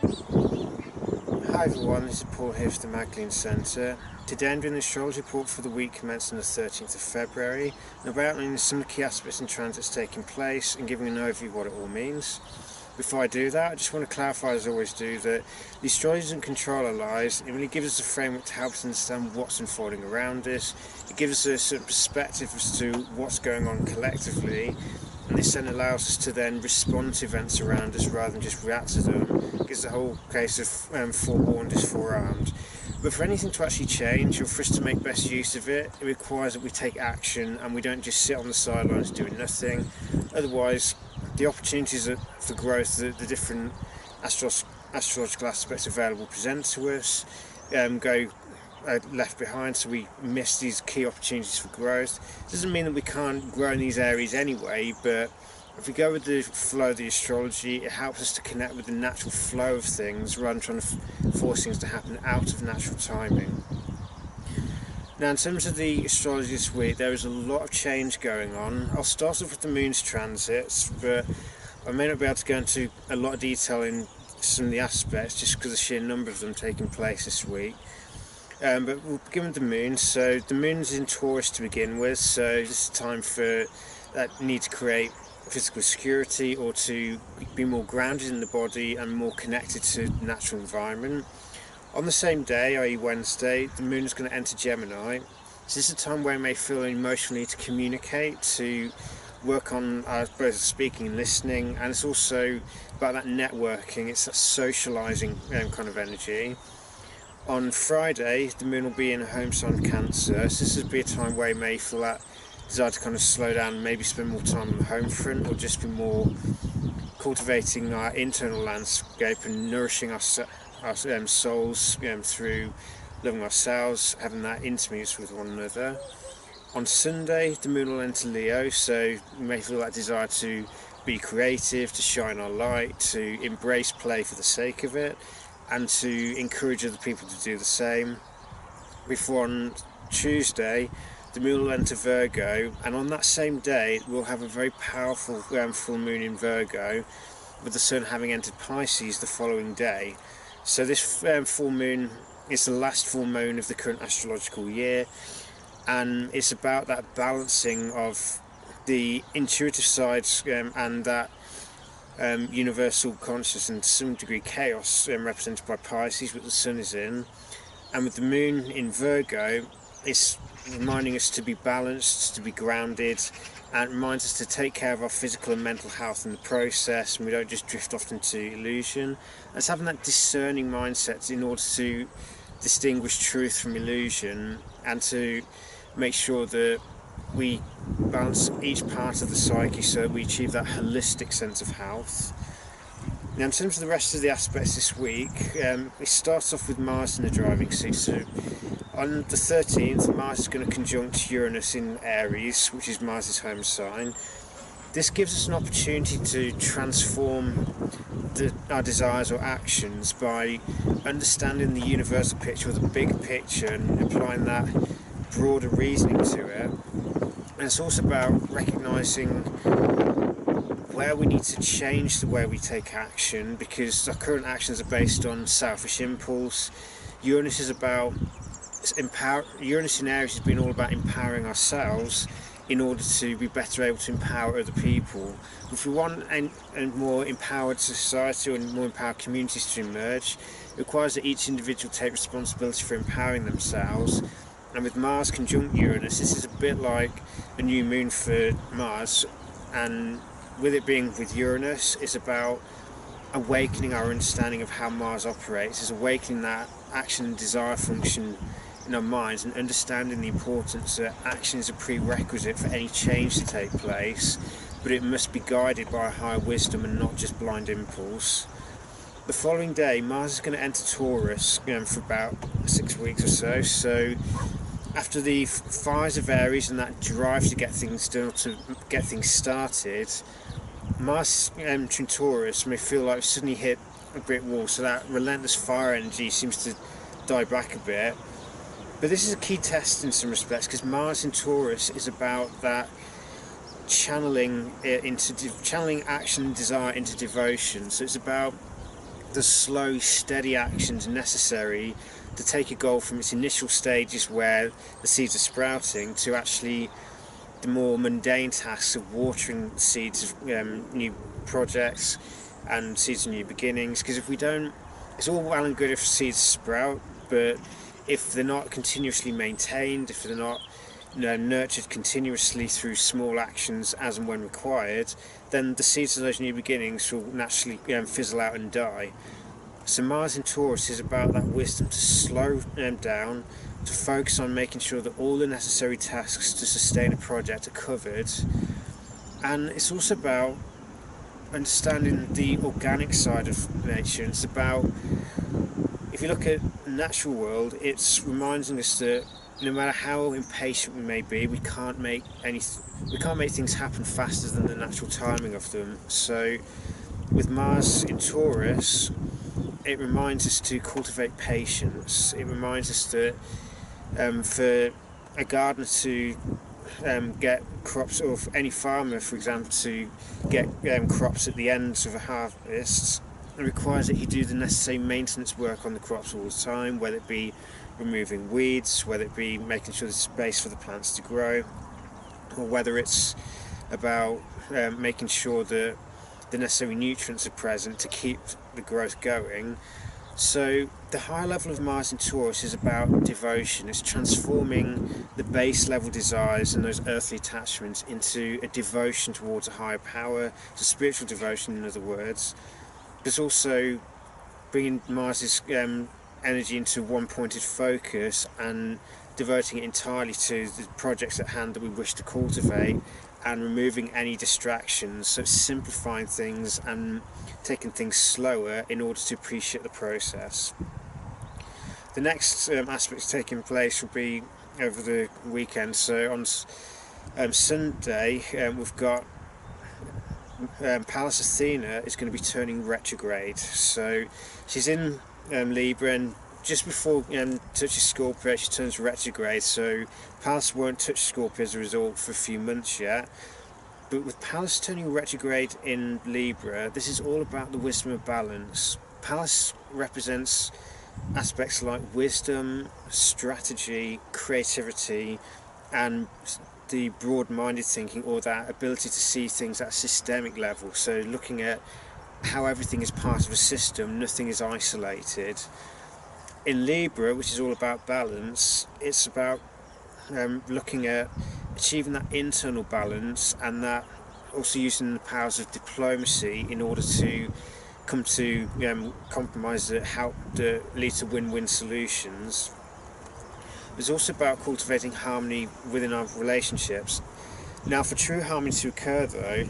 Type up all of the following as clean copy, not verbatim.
Hi everyone, this is Paul here from the Magdalene Centre. Today I'm doing the astrology report for the week commencing the 13th of February, and I'll be outlining some of the key aspects and transits taking place and giving an overview of what it all means. Before I do that, I just want to clarify, as I always do, that the astrology doesn't control our lives. It really gives us a framework to help us understand what's unfolding around us. It gives us a certain perspective as to what's going on collectively, and this then allows us to then respond to events around us rather than just react to them. It gives the whole case of forewarned is forearmed. But for anything to actually change, or for us to make best use of it, it requires that we take action and we don't just sit on the sidelines doing nothing. Otherwise, the opportunities for growth that the different astrological aspects available present to us go left behind, so we miss these key opportunities for growth. It doesn't mean that we can't grow in these areas anyway, but if we go with the flow of the astrology, it helps us to connect with the natural flow of things rather than trying to force things to happen out of natural timing. Now, in terms of the astrology this week, there is a lot of change going on. I'll start off with the moon's transits, but I may not be able to go into a lot of detail in some of the aspects just because of the sheer number of them taking place this week. But we'll begin with the moon. So the moon's in Taurus to begin with, so this is a time for that need to create physical security or to be more grounded in the body and more connected to the natural environment. On the same day, i.e. Wednesday, the moon is going to enter Gemini. So this is a time where I may feel an emotional need to communicate, to work on both speaking and listening, and it's also about that networking, it's that socialising kind of energy. On Friday, the moon will be in a home sign Cancer, so this will be a time where you may feel that desire to kind of slow down, maybe spend more time on the home front, or just be more cultivating our internal landscape and nourishing our souls through loving ourselves, having that intimacy with one another. On Sunday, the moon will enter Leo, so you may feel that desire to be creative, to shine our light, to embrace play for the sake of it, and to encourage other people to do the same. Before on Tuesday, the moon will enter Virgo, and on that same day we'll have a very powerful full moon in Virgo, with the sun having entered Pisces the following day. So this full moon is the last full moon of the current astrological year, and it's about that balancing of the intuitive sides and that universal consciousness and to some degree chaos represented by Pisces, which the sun is in. And with the moon in Virgo, it's reminding us to be balanced, to be grounded, and it reminds us to take care of our physical and mental health in the process, and we don't just drift off into illusion. And it's having that discerning mindset in order to distinguish truth from illusion and to make sure that we balance each part of the psyche so that we achieve that holistic sense of health. Now, in terms of the rest of the aspects this week, it starts off with Mars in the driving seat. So on the 13th, Mars is going to conjunct Uranus in Aries, which is Mars' home sign. This gives us an opportunity to transform our desires or actions by understanding the universal picture or the big picture and applying that broader reasoning to it. And it's also about recognising where we need to change the way we take action, because our current actions are based on selfish impulse. Uranus is about Uranus in Aries has been all about empowering ourselves in order to be better able to empower other people. If we want a more empowered society or more empowered communities to emerge, it requires that each individual take responsibility for empowering themselves. And with Mars conjunct Uranus, this is a bit like a new moon for Mars, and with it being with Uranus, it's about awakening our understanding of how Mars operates. It's awakening that action and desire function in our minds and understanding the importance that action is a prerequisite for any change to take place, but it must be guided by a higher wisdom and not just blind impulse. The following day, Mars is going to enter Taurus for about 6 weeks or so. So after the fires of Aries and that drive to get things done, to get things started, Mars entering Taurus may feel like we've suddenly hit a brick wall, so that relentless fire energy seems to die back a bit. But this is a key test in some respects, because Mars in Taurus is about that channeling action and desire into devotion. So it's about the slow, steady actions necessary to take a goal from its initial stages where the seeds are sprouting to actually the more mundane tasks of watering the seeds of new projects and seeds of new beginnings. Because if we don't, it's all well and good if seeds sprout, but if they're not continuously maintained, if they're not nurtured continuously through small actions as and when required, then the seeds of those new beginnings will naturally fizzle out and die. So Mars in Taurus is about that wisdom to slow down, to focus on making sure that all the necessary tasks to sustain a project are covered. And it's also about understanding the organic side of nature. It's about, if you look at the natural world, it's reminding us that no matter how impatient we may be, we can't make things happen faster than the natural timing of them. So with Mars in Taurus, it reminds us to cultivate patience. It reminds us that for a gardener to get crops, or for any farmer, for example, to get crops at the end of a harvest, it requires that he do the necessary maintenance work on the crops all the time, whether it be removing weeds, whether it be making sure there's space for the plants to grow, or whether it's about making sure that the necessary nutrients are present to keep the growth going. So the high level of Mars in Taurus is about devotion. It's transforming the base level desires and those earthly attachments into a devotion towards a higher power, to spiritual devotion, in other words. There's also bringing Mars's energy into one pointed focus and devoting it entirely to the projects at hand that we wish to cultivate, and removing any distractions. So it's simplifying things and taking things slower in order to appreciate the process. The next aspects taking place will be over the weekend. So on Sunday we've got Pallas Athena is going to be turning retrograde. So she's in Libra, and just before touches Scorpio she turns retrograde, so Pallas won't touch Scorpio as a result for a few months yet. But with Pallas turning retrograde in Libra, this is all about the wisdom of balance. Pallas represents aspects like wisdom, strategy, creativity, and the broad-minded thinking, or that ability to see things at a systemic level. So looking at how everything is part of a system, nothing is isolated. In Libra, which is all about balance, it's about looking at achieving that internal balance, and that also using the powers of diplomacy in order to come to compromise that lead to win-win solutions. It's also about cultivating harmony within our relationships. Now, for true harmony to occur though,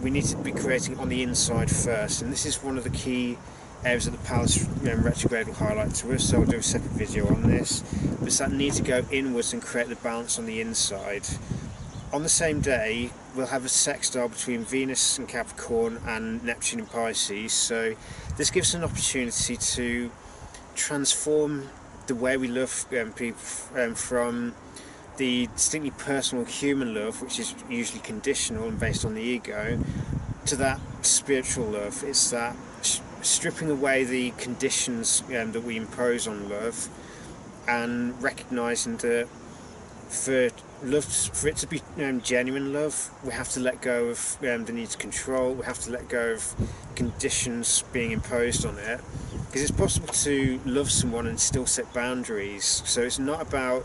we need to be creating on the inside first, and this is one of the key areas that the Pallas retrograde will highlight to us, so I'll do a separate video on this. But it's that need to go inwards and create the balance on the inside. On the same day, we'll have a sextile between Venus in Capricorn and Neptune in Pisces, so this gives us an opportunity to transform the way we love people from the distinctly personal human love, which is usually conditional and based on the ego, to that spiritual love. It's that stripping away the conditions that we impose on love, and recognising that for it to be genuine love, we have to let go of the need to control. We have to let go of conditions being imposed on it, because it's possible to love someone and still set boundaries. So it's not about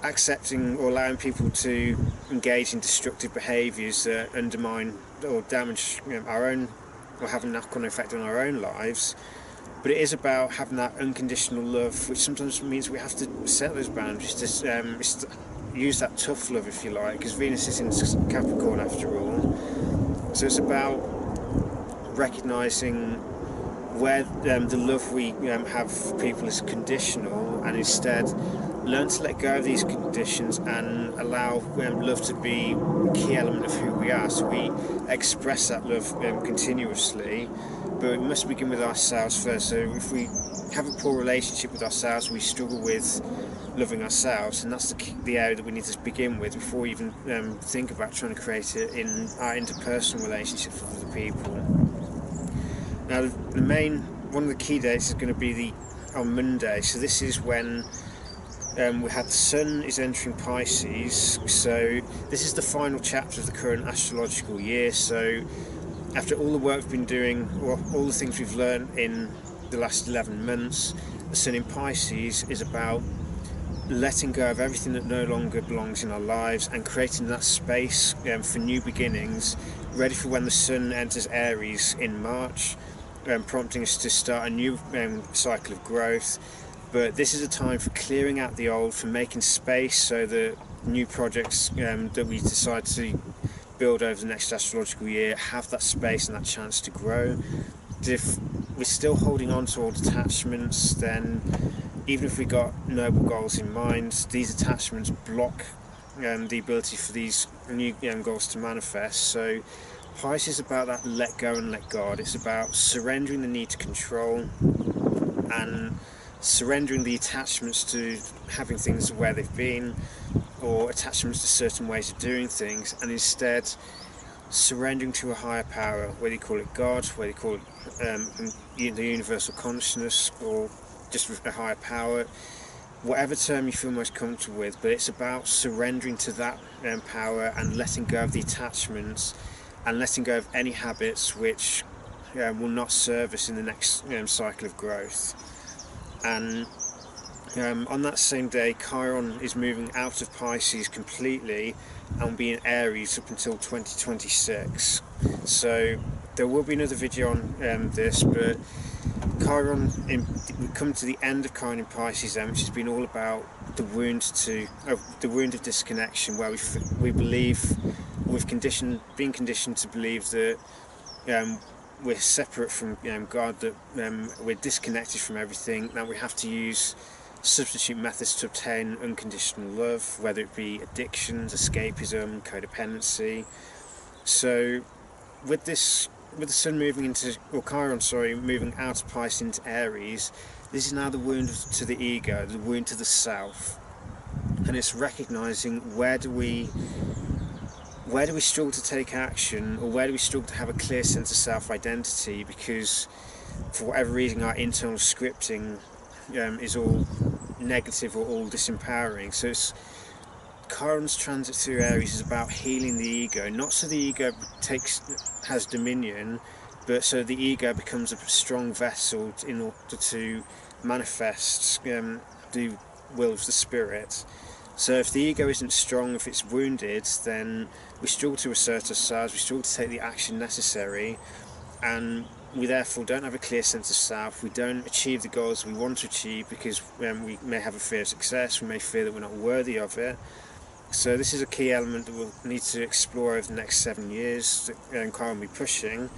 accepting or allowing people to engage in destructive behaviours that undermine or damage our own, or have a knock-on effect on our own lives. But it is about having that unconditional love, which sometimes means we have to set those boundaries, to use that tough love, if you like, because Venus is in Capricorn after all. So it's about recognising where the love we have for people is conditional, and instead learn to let go of these conditions and allow love to be a key element of who we are. So we express that love continuously, but we must begin with ourselves first. So if we have a poor relationship with ourselves, we struggle with loving ourselves, and that's the area that we need to begin with before we even think about trying to create it in our interpersonal relationships with other people. Now, one of the key dates is going to be on Monday. So this is when we had the Sun is entering Pisces. So this is the final chapter of the current astrological year. So after all the work we've been doing, or all the things we've learned in the last 11 months, the Sun in Pisces is about letting go of everything that no longer belongs in our lives and creating that space for new beginnings, ready for when the Sun enters Aries in March, prompting us to start a new cycle of growth. But this is a time for clearing out the old, for making space so that new projects that we decide to build over the next astrological year have that space and that chance to grow. If we're still holding on to old attachments, then even if we got noble goals in mind, these attachments block the ability for these new goals to manifest. So Pisces is about that let go and let God. It's about surrendering the need to control and surrendering the attachments to having things where they've been, or attachments to certain ways of doing things, and instead surrendering to a higher power, whether you call it God, whether you call it the universal consciousness, or just a higher power, whatever term you feel most comfortable with. But it's about surrendering to that power and letting go of the attachments and letting go of any habits which will not serve us in the next cycle of growth. And on that same day, Chiron is moving out of Pisces completely and will be in Aries up until 2026. So there will be another video on this, but Chiron, we come to the end of Chiron in Pisces then, which has been all about the wound of disconnection, where we believe we've been conditioned to believe that we're separate from God, that we're disconnected from everything, that we have to use substitute methods to obtain unconditional love, whether it be addictions, escapism, codependency. So with the Sun moving into, or Chiron, moving out of Pisces into Aries, this is now the wound to the ego, the wound to the self, and it's recognizing where do we struggle to take action, or where do we struggle to have a clear sense of self-identity, because for whatever reason our internal scripting is all negative or all disempowering. So Chiron's transit through Aries is about healing the ego, not so the ego has dominion, but so the ego becomes a strong vessel in order to manifest the will of the spirit. So if the ego isn't strong, if it's wounded, then we struggle to assert ourselves, we struggle to take the action necessary, and we therefore don't have a clear sense of self. We don't achieve the goals we want to achieve because we may have a fear of success, we may fear that we're not worthy of it. So this is a key element that we'll need to explore over the next 7 years, that Chiron will be pushing.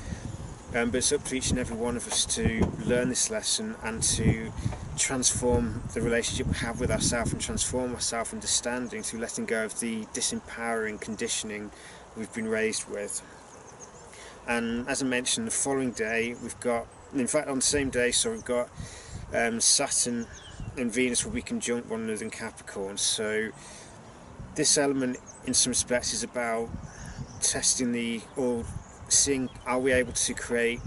But it's up to each and every one of us to learn this lesson and to transform the relationship we have with ourselves and transform our self-understanding through letting go of the disempowering conditioning we've been raised with. And as I mentioned, the following day we've got, in fact on the same day, so we've got Saturn and Venus will be conjunct one another in Capricorn. So this element in some respects is about testing or seeing, are we able to create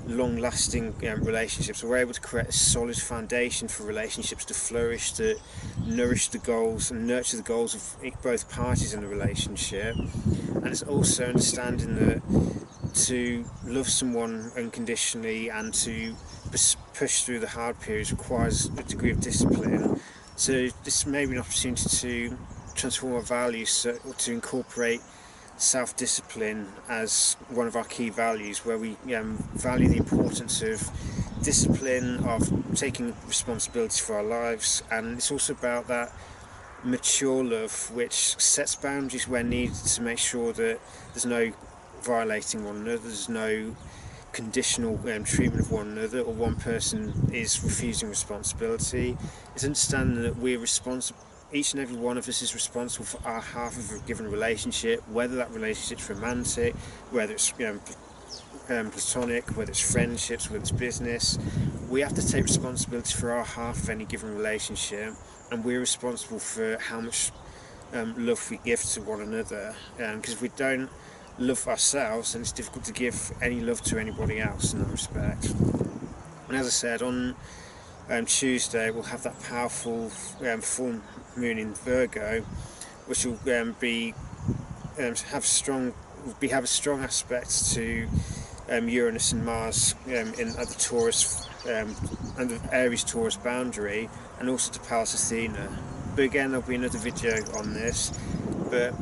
long-lasting relationships? Are we able to create a solid foundation for relationships to flourish, to nourish the goals and nurture the goals of both parties in the relationship? And it's also understanding that to love someone unconditionally and to push through the hard periods requires a degree of discipline. So this may be an opportunity to transform our values, or to incorporate self-discipline as one of our key values, where we value the importance of discipline, of taking responsibility for our lives. And it's also about that mature love which sets boundaries where needed to make sure that there's no violating one another, there's no conditional treatment of one another, or one person is refusing responsibility. It's understanding that we're responsible, each and every one of us is responsible for our half of a given relationship, whether that relationship's romantic, whether it's platonic, whether it's friendships, whether it's business. We have to take responsibility for our half of any given relationship, and we're responsible for how much love we give to one another. Because if we don't love ourselves, and it's difficult to give any love to anybody else in that respect. And as I said, on Tuesday we'll have that powerful full moon in Virgo, which will have a strong aspect to Uranus and Mars at the Taurus and the Aries Taurus boundary, and also to Pallas Athena. But again, there'll be another video on this. But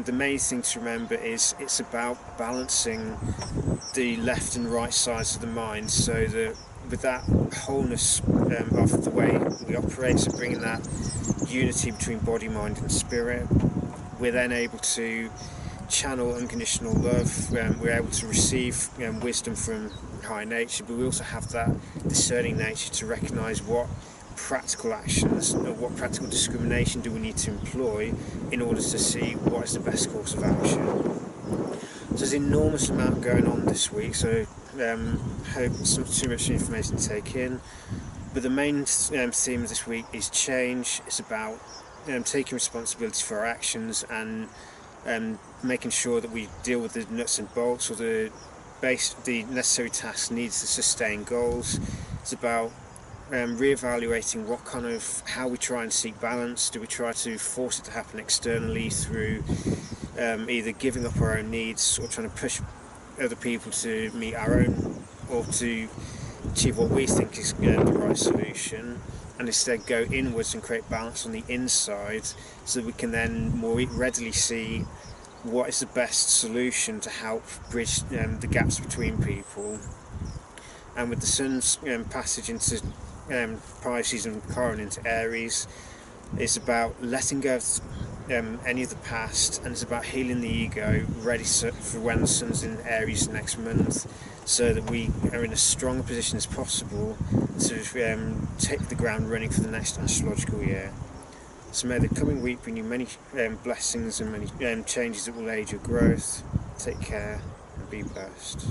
the main thing to remember is it's about balancing the left and right sides of the mind, so that with that wholeness of the way we operate, so bringing that unity between body, mind and spirit, we're then able to channel unconditional love. We're able to receive wisdom from higher nature, but we also have that discerning nature to recognise what practical actions or what practical discrimination do we need to employ in order to see what is the best course of action. So there's an enormous amount going on this week, so hope it's not too much information to take in. But the main theme of this week is change. It's about taking responsibility for our actions and making sure that we deal with the nuts and bolts, or the necessary tasks needed to sustain goals. It's about re-evaluating how we try and seek balance. Do we try to force it to happen externally through either giving up our own needs or trying to push other people to meet our own, or to achieve what we think is the right solution, and instead go inwards and create balance on the inside, so that we can then more readily see what is the best solution to help bridge the gaps between people. And with the sun's passage into Pisces and Chiron into Aries, it's about letting go of any of the past, and it's about healing the ego, ready for when the sun's in Aries next month, so that we are in as strong a position as possible to take the ground running for the next astrological year. So may the coming week bring you many blessings and many changes that will aid your growth. Take care and be blessed.